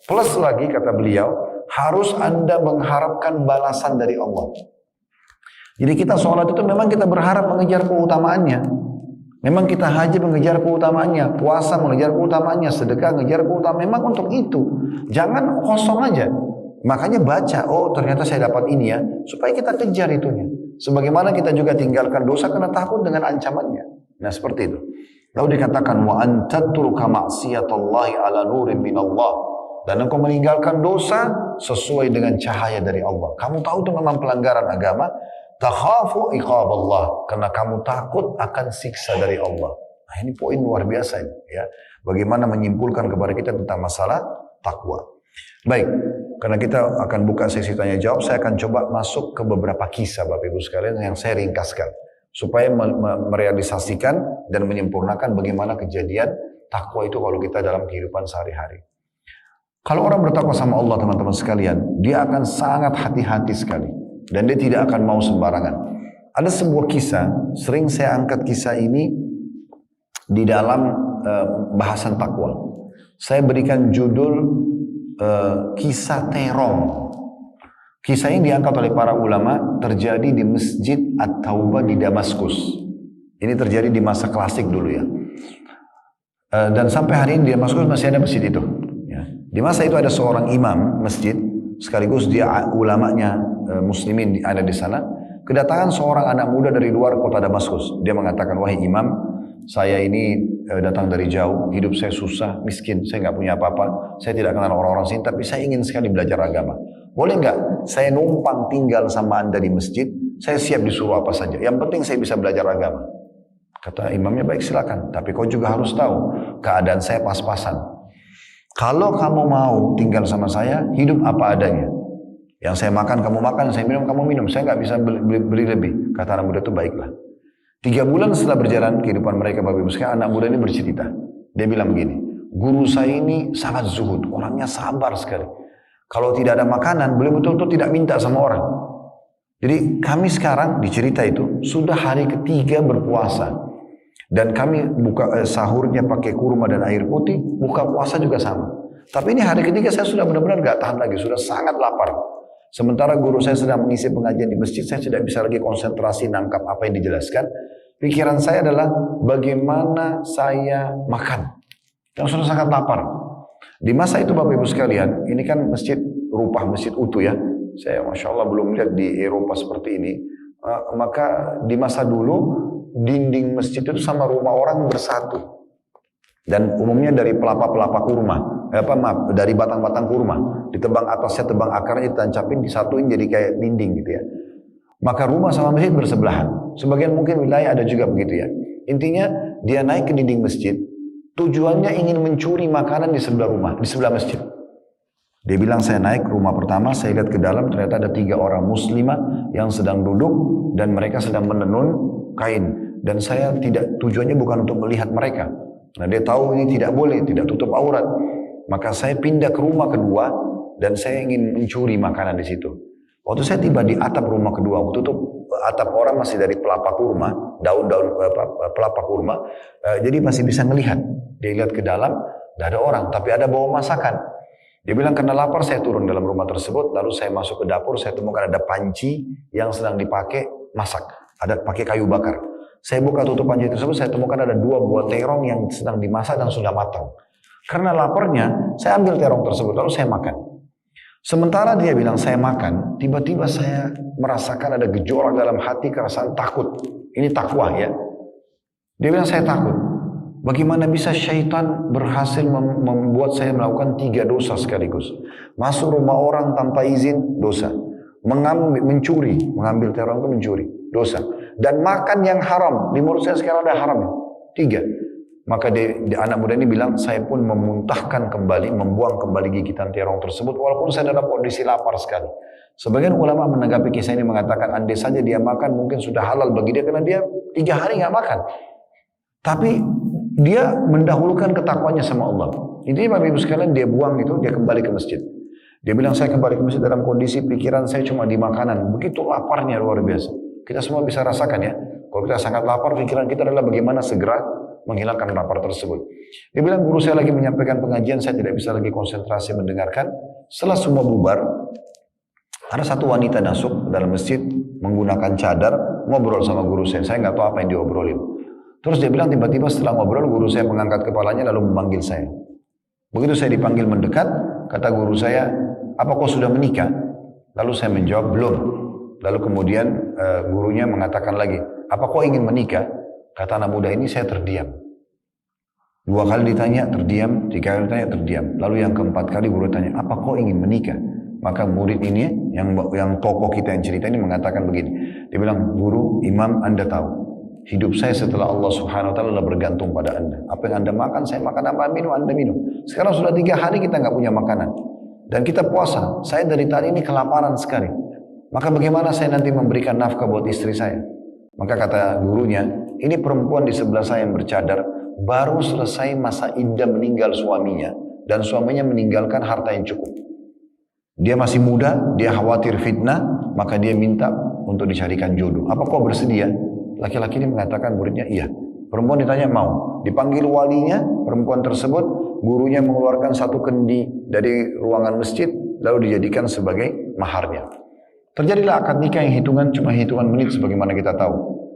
Plus lagi kata beliau, harus Anda mengharapkan balasan dari Allah. Jadi kita sholat itu memang kita berharap mengejar keutamaannya. Memang kita haji mengejar keutamaannya, puasa mengejar keutamaannya, sedekah mengejar keutamaannya. Memang untuk itu. Jangan kosong aja. Makanya baca, oh ternyata saya dapat ini ya, supaya kita kejar itunya. Sebagaimana kita juga tinggalkan dosa karena takut dengan ancamannya. Nah seperti itu. Lalu dikatakan wa antatruka ma'siyatallahi ala nurin minallah. Dan engkau meninggalkan dosa sesuai dengan cahaya dari Allah. Kamu tahu itu memang pelanggaran agama. Takhafu iqaballah. Karena kamu takut akan siksa dari Allah. Nah ini poin luar biasa ini. Ya. Bagaimana menyimpulkan kepada kita tentang masalah takwa. Baik, karena kita akan buka sesi tanya jawab, saya akan coba masuk ke beberapa kisah Bapak Ibu sekalian yang saya ringkaskan. Supaya merealisasikan dan menyempurnakan bagaimana kejadian takwa itu kalau kita dalam kehidupan sehari-hari. Kalau orang bertakwa sama Allah teman-teman sekalian, dia akan sangat hati-hati sekali. Dan dia tidak akan mau sembarangan. Ada sebuah kisah, sering saya angkat kisah ini di dalam bahasan takwa. Saya berikan judul kisah terong. Kisah ini diangkat oleh para ulama, terjadi di Masjid At-Taubah di Damaskus. Ini terjadi di masa klasik dulu ya. Dan sampai hari ini di Damaskus masih ada masjid itu. Di masa itu ada seorang imam masjid, sekaligus dia ulamanya muslimin ada di sana. Kedatangan seorang anak muda dari luar kota Damaskus. Dia mengatakan, wahai imam, saya ini datang dari jauh, hidup saya susah, miskin, saya nggak punya apa-apa, saya tidak kenal orang-orang sini, tapi saya ingin sekali belajar agama. Boleh nggak saya numpang tinggal sama anda di masjid, saya siap disuruh apa saja, yang penting saya bisa belajar agama. Kata imamnya, baik silakan, tapi kau juga harus tahu, keadaan saya pas-pasan. Kalau kamu mau tinggal sama saya, hidup apa adanya. Yang saya makan, kamu makan, saya minum, kamu minum. Saya nggak bisa beli lebih. Kata anak muda itu, baiklah. 3 bulan setelah berjalan kehidupan mereka, Bapak Ibu sekalian, anak muda ini bercerita. Dia bilang begini, guru saya ini sangat zuhud, orangnya sabar sekali. Kalau tidak ada makanan, beliau betul-betul tidak minta sama orang. Jadi kami sekarang, dicerita itu, sudah hari ketiga berpuasa. Dan kami buka sahurnya pakai kurma dan air putih, buka puasa juga sama. Tapi ini hari ketiga saya sudah benar-benar gak tahan lagi, sudah sangat lapar. Sementara guru saya sedang mengisi pengajian di masjid, saya tidak bisa lagi konsentrasi nangkap apa yang dijelaskan. Pikiran saya adalah bagaimana saya makan. Yang sudah sangat lapar. Di masa itu Bapak Ibu sekalian, ini kan masjid, rupa masjid utuh ya. Saya Masya Allah belum lihat di Eropa seperti ini. Maka di masa dulu, dinding masjid itu sama rumah orang bersatu. Dan umumnya dari pelapa-pelapa kurma. Dari batang-batang kurma. Ditebang atasnya, tebang akarnya, ditancapin, disatuin jadi kayak dinding gitu ya. Maka rumah sama masjid bersebelahan. Sebagian mungkin wilayah ada juga begitu ya. Intinya dia naik ke dinding masjid. Tujuannya ingin mencuri makanan di sebelah rumah, di sebelah masjid. Dia bilang, saya naik ke rumah pertama, saya lihat ke dalam, ternyata ada 3 orang muslimah yang sedang duduk dan mereka sedang menenun kain. Dan saya tidak, tujuannya bukan untuk melihat mereka. Nah dia tahu ini tidak boleh, tidak tutup aurat. Maka saya pindah ke rumah kedua dan saya ingin mencuri makanan di situ. Waktu saya tiba di atap rumah kedua, waktu itu atap orang masih dari pelapa kurma, daun-daun pelapa kurma, jadi masih bisa melihat. Dia lihat ke dalam, tidak ada orang, tapi ada bau masakan. Dia bilang karena lapar saya turun dalam rumah tersebut, lalu saya masuk ke dapur, saya temukan ada panci yang sedang dipakai masak, ada pakai kayu bakar. Saya buka tutup panci tersebut, saya temukan ada 2 buah terong yang sedang dimasak dan sudah matang. Karena laparnya, saya ambil terong tersebut, lalu saya makan. Sementara dia bilang saya makan, tiba-tiba saya merasakan ada gejolak dalam hati, kerasaan takut. Ini takwa ya. Dia bilang saya takut. Bagaimana bisa syaitan berhasil membuat saya melakukan 3 dosa sekaligus. Masuk rumah orang tanpa izin, dosa. Mencuri, mengambil terong itu mencuri, dosa. Dan makan yang haram, di mulut saya sekarang ada haram. 3. Maka anak muda ini bilang, saya pun memuntahkan kembali, membuang kembali gigitan terong tersebut, walaupun saya dalam kondisi lapar sekali. Sebagian ulama menanggapi kisah ini mengatakan, andai saja dia makan mungkin sudah halal bagi dia, karena dia 3 hari nggak makan. Tapi dia mendahulukan ketakwanya sama Allah. Intinya Bapak Ibu sekalian, dia buang itu, dia kembali ke masjid. Dia bilang, saya kembali ke masjid dalam kondisi pikiran saya cuma di makanan. Begitu laparnya luar biasa. Kita semua bisa rasakan ya. Kalau kita sangat lapar, pikiran kita adalah bagaimana segera menghilangkan lapar tersebut. Dia bilang, guru saya lagi menyampaikan pengajian, saya tidak bisa lagi konsentrasi mendengarkan. Setelah semua bubar, ada satu wanita masuk dalam masjid menggunakan cadar, ngobrol sama guru saya nggak tahu apa yang diobrolin. Terus dia bilang tiba-tiba setelah ngobrol, guru saya mengangkat kepalanya lalu memanggil saya. Begitu saya dipanggil mendekat, kata guru saya, apa kau sudah menikah? Lalu saya menjawab, belum. Lalu kemudian gurunya mengatakan lagi, apa kau ingin menikah? Kata anak muda ini, saya terdiam. 2 kali ditanya, terdiam. 3 kali ditanya, terdiam. Lalu yang keempat kali guru tanya, apa kau ingin menikah? Maka murid ini, yang tokoh kita yang cerita ini mengatakan begini. Dia bilang, guru, imam, Anda tahu. Hidup saya setelah Allah subhanahu wa ta'ala bergantung pada Anda. Apa yang Anda makan, saya makan. Apa minum, Anda minum. Sekarang sudah 3 hari kita nggak punya makanan. Dan kita puasa. Saya dari tadi ini kelaparan sekali. Maka bagaimana saya nanti memberikan nafkah buat istri saya? Maka kata gurunya, ini perempuan di sebelah saya yang bercadar, baru selesai masa iddah meninggal suaminya. Dan suaminya meninggalkan harta yang cukup. Dia masih muda, dia khawatir fitnah, maka dia minta untuk dicarikan jodoh. Apa kau bersedia? Laki-laki ini mengatakan muridnya, iya. Perempuan ditanya mau. Dipanggil walinya, perempuan tersebut, gurunya mengeluarkan 1 kendi dari ruangan masjid, lalu dijadikan sebagai maharnya. Terjadilah akad nikah yang cuma hitungan menit sebagaimana kita tahu.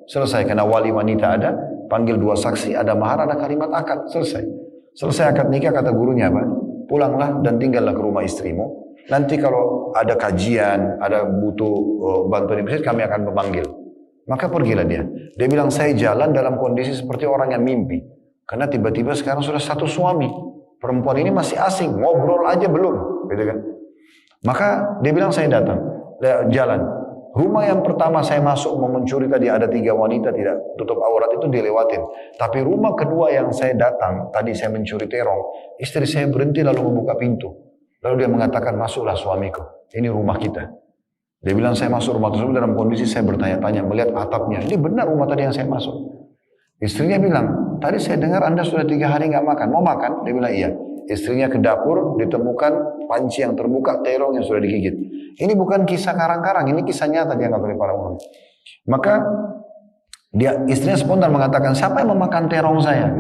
Selesai, karena wali wanita ada, panggil 2 saksi, ada mahar, ada kalimat akad, selesai. Selesai akad nikah, kata gurunya apa? Pulanglah dan tinggallah ke rumah istrimu. Nanti kalau ada kajian, ada butuh bantuan di masjid, kami akan memanggil. Maka pergilah dia. Dia bilang, saya jalan dalam kondisi seperti orang yang mimpi. Karena tiba-tiba sekarang sudah 1 suami. Perempuan ini masih asing, ngobrol aja belum. Gitu kan? Maka dia bilang, saya datang. Jalan. Rumah yang pertama saya masuk mau mencuri tadi ada 3 wanita tidak tutup aurat itu dilewatin. Tapi rumah kedua yang saya datang, tadi saya mencuri terong. Istri saya berhenti lalu membuka pintu. Lalu dia mengatakan, masuklah suamiku, ini rumah kita. Dia bilang, saya masuk rumah tersebut dalam kondisi saya bertanya-tanya, melihat atapnya. Ini benar rumah tadi yang saya masuk. Istrinya bilang, tadi saya dengar Anda sudah 3 hari nggak makan. Mau makan? Dia bilang, iya. Istrinya ke dapur, ditemukan panci yang terbuka, terong yang sudah digigit. Ini bukan kisah karang-karang, ini kisah nyata dianggap oleh para ulama. Maka istrinya spontan mengatakan, siapa yang memakan terong saya?